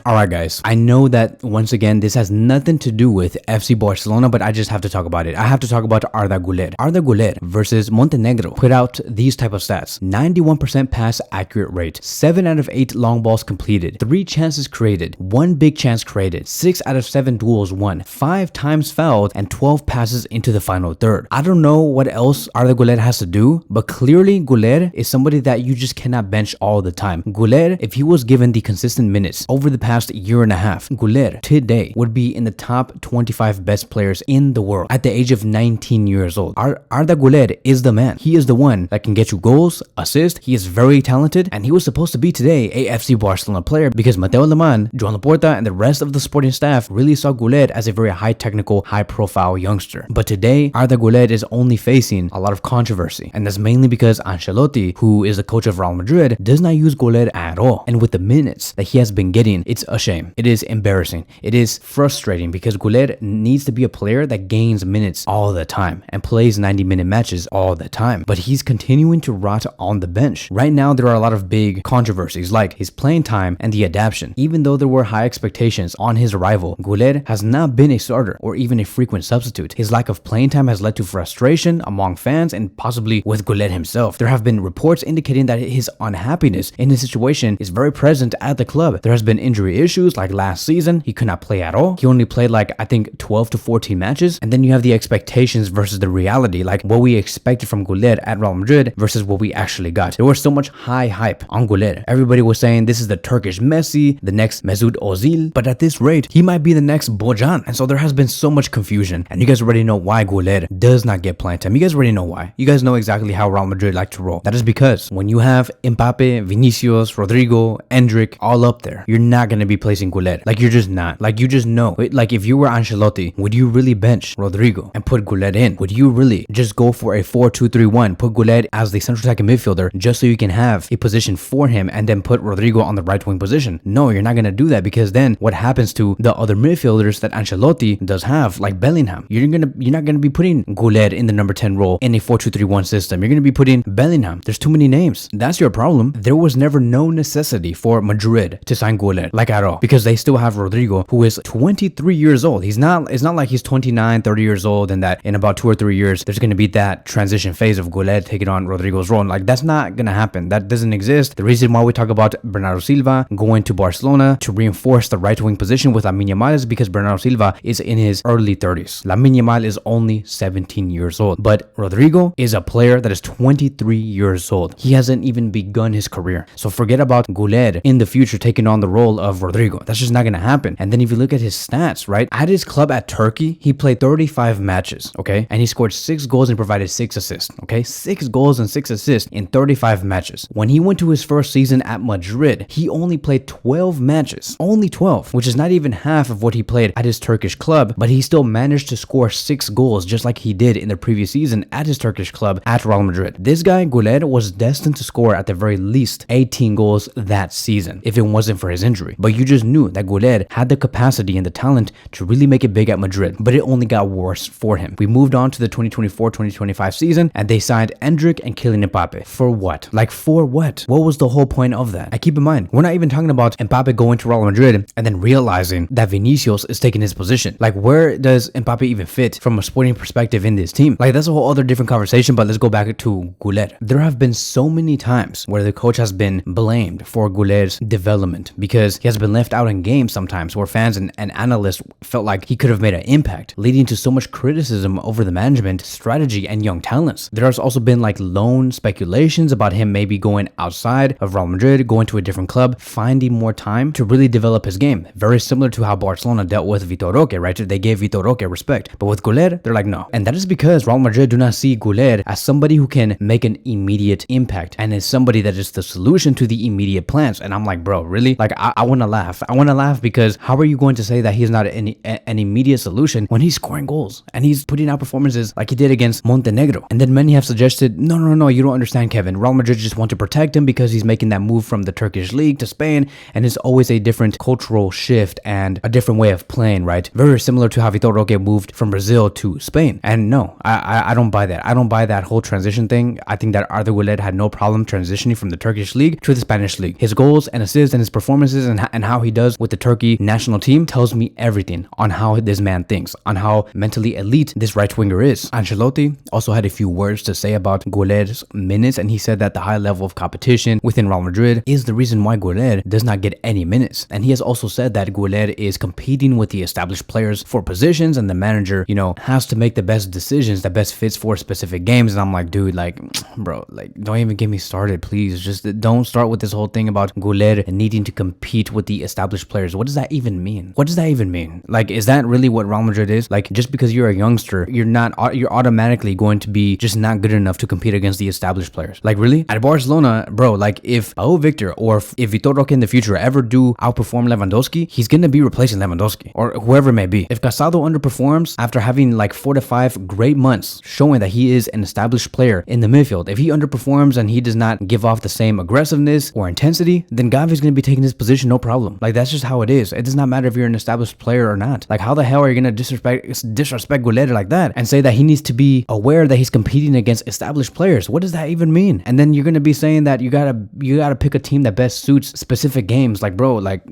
Alright guys, I know that once again this has nothing to do with FC Barcelona, but I just have to talk about it. I have to talk about Arda Guler. Arda Guler versus Montenegro put out these type of stats: 91% pass accurate rate, 7 out of 8 long balls completed, 3 chances created, 1 big chance created, 6 out of 7 duels won, 5 times fouled, and 12 passes into the final third. I don't know what else Arda Guler has to do, but clearly Guler is somebody that you just cannot bench all the time. Guler, if he was given the consistent minutes over the past year and a half, Guler today would be in the top 25 best players in the world at the age of 19 years old. Arda Guler is the man. He is the one that can get you goals, assists. He is very talented, and he was supposed to be today a FC Barcelona player because Mateo Lemán, Joan Laporta, and the rest of the sporting staff really saw Guler as a very high technical, high profile youngster. But today, Arda Guler is only facing a lot of controversy, and that's mainly because Ancelotti, who is the coach of Real Madrid, does not use Guler at all. And with the minutes that he has been getting, it's a shame. It is embarrassing. It is frustrating because Guler needs to be a player that gains minutes all the time and plays 90-minute matches all the time. But he's continuing to rot on the bench. Right now, there are a lot of big controversies like his playing time and the adaptation. Even though there were high expectations on his arrival, Guler has not been a starter or even a frequent substitute. His lack of playing time has led to frustration among fans and possibly with Guler himself. There have been reports indicating that his unhappiness in his situation is very present at the club. There has been injury issues like last season. He could not play at all. He only played like I think 12 to 14 matches. And then you have the expectations versus the reality, like what we expected from Guler at Real Madrid versus what we actually got. There was so much high hype on Guler. Everybody was saying this is the Turkish Messi, the next Mesut Ozil, but at this rate, he might be the next Bojan. And so there has been so much confusion. And you guys already know why Guler does not get playing time. You guys already know why. You guys know exactly how Real Madrid like to roll. That is because when you have Mbappe, Vinicius, Rodrigo, Endrick all up there, you're not going to be placing Guler. Like you're just not. Like you just know. Like if you were Ancelotti, would you really bench Rodrigo and put Guler in? Would you really just go for a 4-2-3-1, put Guler as the central attacking midfielder just so you can have a position for him and then put Rodrigo on the right wing position? No, you're not going to do that because then what happens to the other midfielders that Ancelotti does have, like Bellingham? You're not going to be putting Guler in the number 10 role in a 4-2-3-1 system. You're going to be putting Bellingham. There's too many names. That's your problem. There was never no necessity for Madrid to sign Guler, like at all, because they still have Rodrigo, who is 23 years old. It's not like he's 29, 30 years old and that in about 2 or 3 years, there's going to be that transition phase of Guler taking on Rodrigo's role. Like that's not going to happen. That doesn't exist. The reason why we talk about Bernardo Silva going to Barcelona to reinforce the right wing position with Lamine Yamal is because Bernardo Silva is in his early 30s. Lamine Yamal is only 17 years old. But Rodrigo is a player that is 23 years old. He hasn't even begun his career. So forget about Guler in the future taking on the role of Rodrigo. That's just not going to happen. And then if you look at his stats, right? At his club at Turkey, he played 35 matches, okay? And he scored 6 goals and provided 6 assists, okay? 6 goals and 6 assists in 35 matches. When he went to his first season at Madrid, he only played 12 matches. Only 12, which is not even half of what he played at his Turkish club, but he still managed to score 6 goals just like he did in the previous season at his Turkish club at Real Madrid. This guy, Guler, was destined to score at the very least 18 goals that season if it wasn't for his injury. But you just knew that Guler had the capacity and the talent to really make it big at Madrid, but it only got worse for him. We moved on to the 2024-2025 season and they signed Endrick and Kylian Mbappe. For what? Like for what? What was the whole point of that? I keep in mind, we're not even talking about Mbappe going to Real Madrid and then realizing that Vinicius is taking his position. Like where does Mbappe even fit from a sporting perspective in this team? Like that's a whole other different conversation, but let's go back to Guler. There have been so many times where the coach has been blamed for Guler's development because he has been left out in games sometimes where fans and analysts felt like he could have made an impact, leading to so much criticism over the management, strategy, and young talents. There has also been like loan speculations about him maybe going outside of Real Madrid, going to a different club, finding more time to really develop his game. Very similar to how Barcelona dealt with Vitor Roque, right? They gave Vitor Roque respect. But with Guler, they're like, no. And that is because Real Madrid do not see Guler as somebody who can make an immediate impact and is somebody that is the solution to the immediate plans. And I'm like, bro, really? Like, I want to laugh. I want to laugh because how are you going to say that he's not an immediate solution when he's scoring goals and he's putting out performances like he did against Montenegro? And then many have suggested, no, you don't understand, Kevin. Real Madrid just want to protect him because he's making that move from the Turkish league to Spain, and it's always a different cultural shift and a different way of playing, right? Very similar to how Vitor Roque moved from Brazil to Spain. And no, I don't buy that. I don't buy that whole transition thing. I think that Arda Güler had no problem transitioning from the Turkish league to the Spanish league. His goals and assists and his performances and and how he does with the Turkey national team tells me everything on how this man thinks, on how mentally elite this right winger is. Ancelotti also had a few words to say about Güler's minutes, and he said that the high level of competition within Real Madrid is the reason why Güler does not get any minutes. And he has also said that Güler is competing with the established players for positions, and the manager, has to make the best decisions that best fits for specific games. And I'm like, dude, like, bro, like, don't even get me started, please. Just don't start with this whole thing about Güler needing to compete with the established players. What does that even mean? What does that even mean? Like, is that really what Real Madrid is? Like, just because you're a youngster, you're automatically going to be just not good enough to compete against the established players. Like, really? At Barcelona, bro, like, if Victor or if Vitor Roque in the future ever do outperform Lewandowski, he's gonna be replacing Lewandowski or whoever it may be. If Casado underperforms after having like 4 to 5 great months showing that he is an established player in the midfield, if he underperforms and he does not give off the same aggressiveness or intensity, then Gavi's gonna be taking his position, no problem. Like, that's just how it is. It does not matter if you're an established player or not. Like, how the hell are you gonna disrespect Güler like that and say that he needs to be aware that he's competing against established players? What does that even mean? And then you're gonna be saying that you gotta pick a team that best suits specific games. Like, bro, like,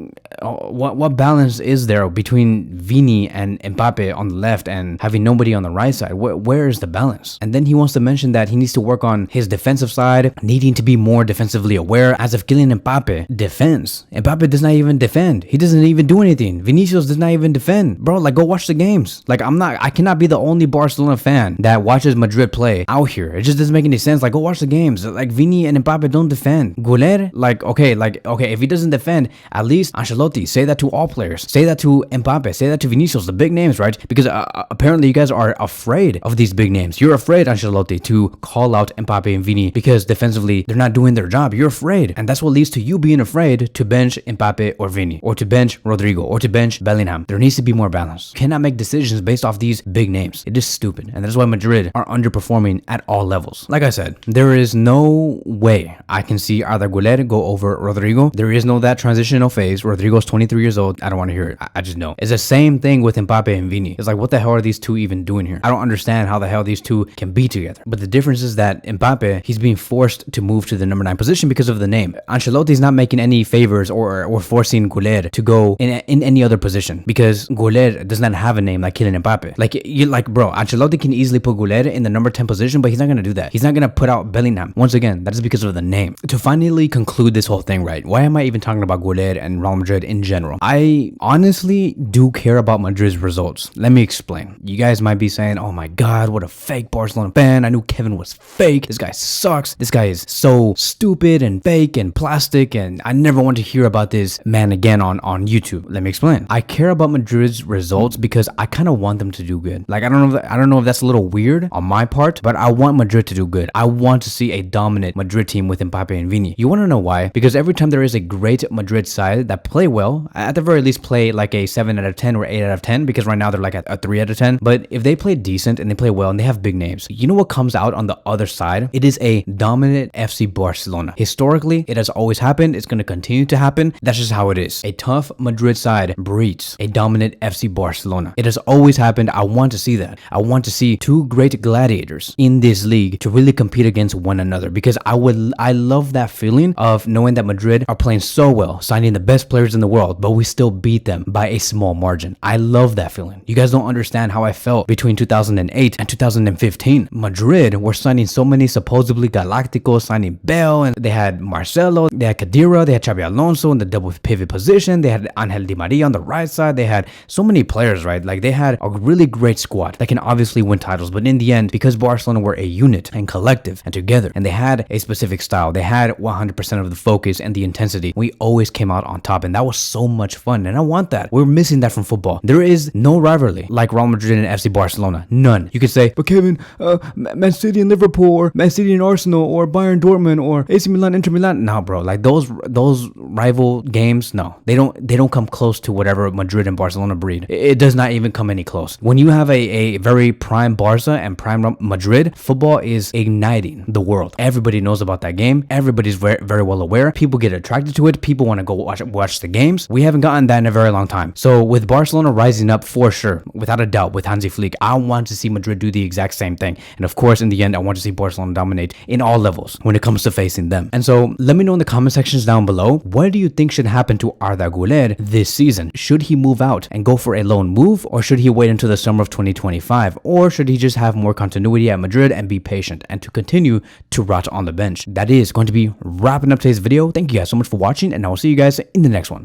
what balance is there between Vini and Mbappe on the left and having nobody on the right side? Where is the balance? And then he wants to mention that he needs to work on his defensive side, needing to be more defensively aware, as if Kylian Mbappe defends. Mbappe does not even defend. He doesn't even do anything. Vinicius does not even defend. Bro, like, go watch the games. Like, I cannot be the only Barcelona fan that watches Madrid play out here. It just doesn't make any sense. Like, go watch the games. Like, Vini and Mbappe don't defend. Güler, like, okay, if he doesn't defend, at least Ancelotti, say that to all players. Say that to Mbappe. Say that to Vinicius, the big names, right? Because apparently you guys are afraid of these big names. You're afraid, Ancelotti, to call out Mbappe and Vini because defensively they're not doing their job. You're afraid. And that's what leads to you being afraid to bench Mbappe or Vini, or to bench Rodrigo, or to bench Bellingham. There needs to be more balance. You cannot make decisions based off these big names. It is stupid. And that's why Madrid are underperforming at all levels. Like I said, there is no way I can see Arda Guler go over Rodrigo. There is no that transitional phase. Rodrigo's 23 years old. I don't want to hear it. I just know. It's the same thing with Mbappe and Vini. It's like, what the hell are these two even doing here? I don't understand how the hell these two can be together. But the difference is that Mbappe, he's being forced to move to the number 9 position because of the name. Ancelotti's not making any favors or forcing Güler to go in any other position because Güler does not have a name like Kylian Mbappe. Like, bro, Ancelotti can easily put Güler in the number 10 position, but he's not going to do that. He's not going to put out Bellingham. Once again, that is because of the name. To finally conclude this whole thing, right? Why am I even talking about Güler and Real Madrid in general? I honestly do care about Madrid's results. Let me explain. You guys might be saying, oh my God, what a fake Barcelona fan. I knew Kevin was fake. This guy sucks. This guy is so stupid and fake and plastic, and I never want to hear about this man again on YouTube. Let me explain. I care about Madrid's results because I kind of want them to do good. Like, I don't know if that's a little weird on my part, but I want Madrid to do good. I want to see a dominant Madrid team with Mbappe and Vini. You want to know why? Because every time there is a great Madrid side that play well, at the very least play like a 7 out of 10 or 8 out of 10, because right now they're like a 3 out of 10. But if they play decent and they play well and they have big names, you know what comes out on the other side? It is a dominant FC Barcelona. Historically, it has always happened. It's going to continue to happen. That's just how it is. A tough Madrid side breeds a dominant FC Barcelona. It has always happened. I want to see that. I want to see two great gladiators in this league to really compete against one another, because I love that feeling of knowing that Madrid are playing so well, signing the best players in the world, but we still beat them by a small margin. I love that feeling. You guys don't understand how I felt between 2008 and 2015. Madrid were signing so many supposedly Galacticos, signing Bale, and they had Marcelo, they had Khedira, they had Xabi Alonso in the double pivot position, they had Angel Di Maria on the right side, they had so many players, right? Like, they had a really great squad that can obviously win titles, but in the end, because Barcelona were a unit and collective and together, and they had a specific style, they had 100% of the focus and the intensity, we always came out on top, and that was so much fun, and I want that. We're missing that from football. There is no rivalry like Real Madrid and FC Barcelona. None. You could say, but Kevin, Man City and Liverpool, or Man City and Arsenal, or Bayern Dortmund, or AC Milan, Inter Milan. No, bro. Like, those rival games, no. They don't come close to whatever Madrid and Barcelona breed. It does not even come any close. When you have a very prime Barca and prime Madrid, football is igniting the world. Everybody knows about that game. Everybody's very, very well aware. People get attracted to it. People want to go watch the games. We haven't gotten that in a very long time. So with Barcelona rising up for sure, without a doubt, with Hansi Flick, I want to see Madrid do the exact same thing. And of course, in the end, I want to see Barcelona dominate in all levels when it comes to facing them. And so let me know in the comment sections down below, what do you think should happen to Arda Guler this season. Should he move out and go for a loan move, or should he wait until the summer of 2025, or should he just have more continuity at Madrid and be patient and to continue to rot on the bench? That is going to be wrapping up today's video. Thank you guys so much for watching, and I will see you guys in the next one.